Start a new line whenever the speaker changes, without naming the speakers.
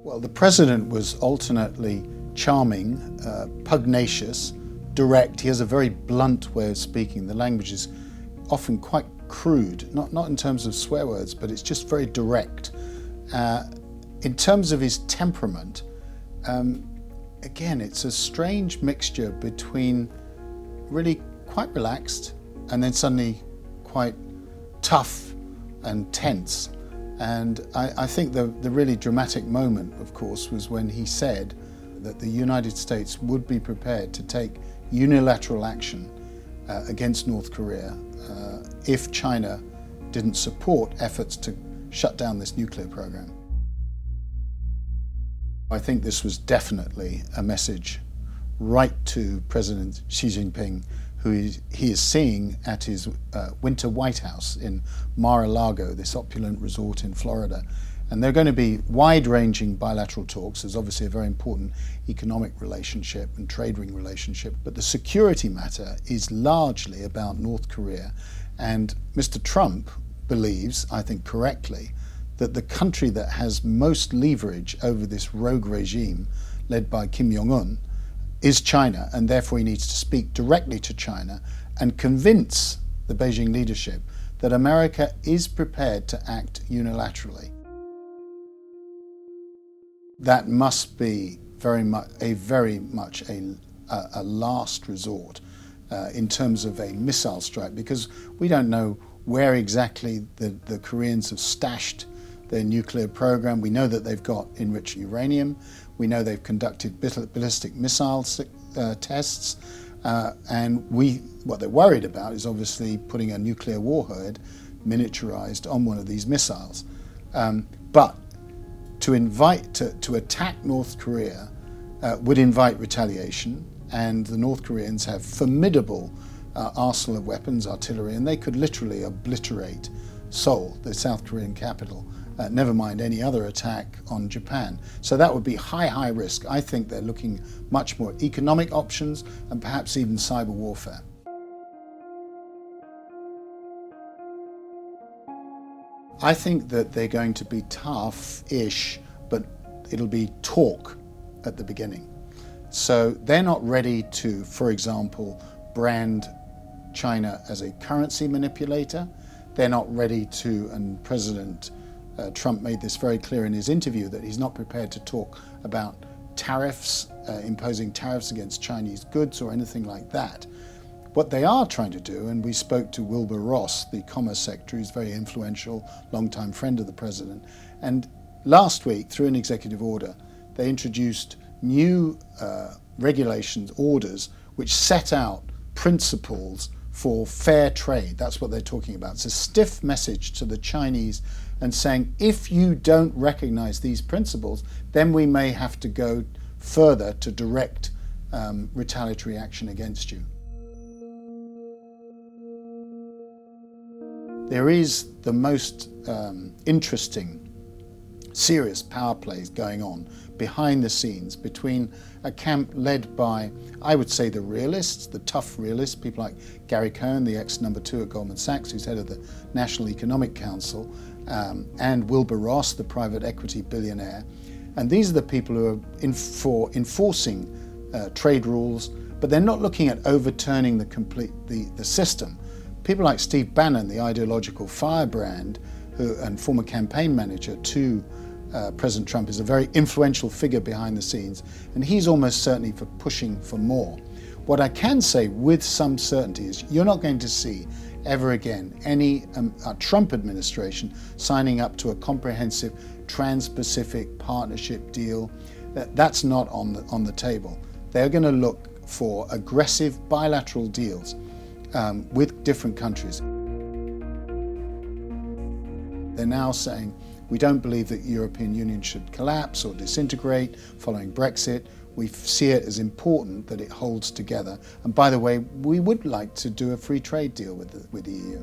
Well, the president was alternately charming, pugnacious, direct. He has a very blunt way of speaking. The language is often quite crude, not in terms of swear words, but it's just very direct. In terms of his temperament, again, it's a strange mixture between really quite relaxed and then suddenly quite tough and tense. And I think the really dramatic moment, of course, was when he said that the United States would be prepared to take unilateral action against North Korea if China didn't support efforts to shut down this nuclear program. I think this was definitely a message right to President Xi Jinping, who he is seeing at his winter White House in Mar-a-Lago, this opulent resort in Florida. And there are going to be wide-ranging bilateral talks. There's obviously a very important economic relationship and trade-ring relationship, but the security matter is largely about North Korea. And Mr. Trump believes, I think correctly, that the country that has most leverage over this rogue regime led by Kim Jong-un is China, and therefore he needs to speak directly to China and convince the Beijing leadership that America is prepared to act unilaterally. That must be very much a last resort in terms of a missile strike, because we don't know where exactly the Koreans have stashed their nuclear program. We know that they've got enriched uranium. We know they've conducted ballistic missile tests. And what they're worried about is obviously putting a nuclear warhead miniaturized on one of these missiles. But to attack North Korea would invite retaliation, and the North Koreans have formidable arsenal of weapons, artillery, and they could literally obliterate Seoul, the South Korean capital, never mind any other attack on Japan. So that would be high risk. I think they're looking much more economic options and perhaps even cyber warfare. I think that they're going to be tough-ish, but it'll be talk at the beginning. So they're not ready to, for example, brand China as a currency manipulator. They're not ready to, and President Trump made this very clear in his interview, that he's not prepared to talk about tariffs, imposing tariffs against Chinese goods or anything like that. What they are trying to do, and we spoke to Wilbur Ross, the Commerce Secretary, who's a very influential, longtime friend of the President, and last week, through an executive order, they introduced new regulations, orders, which set out principles for fair trade. That's what they're talking about. It's a stiff message to the Chinese and saying, if you don't recognize these principles, then we may have to go further to direct retaliatory action against you. There is the most interesting, serious power plays going on behind the scenes between a camp led by, I would say, the realists, the tough realists, people like Gary Cohn, the ex-number 2 at Goldman Sachs, who's head of the National Economic Council, and Wilbur Ross, the private equity billionaire. And these are the people who are for enforcing trade rules, but they're not looking at overturning the system. People like Steve Bannon, the ideological firebrand, and former campaign manager to President Trump, is a very influential figure behind the scenes, and he's almost certainly for pushing for more. What I can say with some certainty is you're not going to see ever again any Trump administration signing up to a comprehensive trans-Pacific partnership deal. That's not on the table. They're going to look for aggressive bilateral deals with different countries. They're now saying, we don't believe that the European Union should collapse or disintegrate following Brexit. We see it as important that it holds together. And by the way, we would like to do a free trade deal with the EU.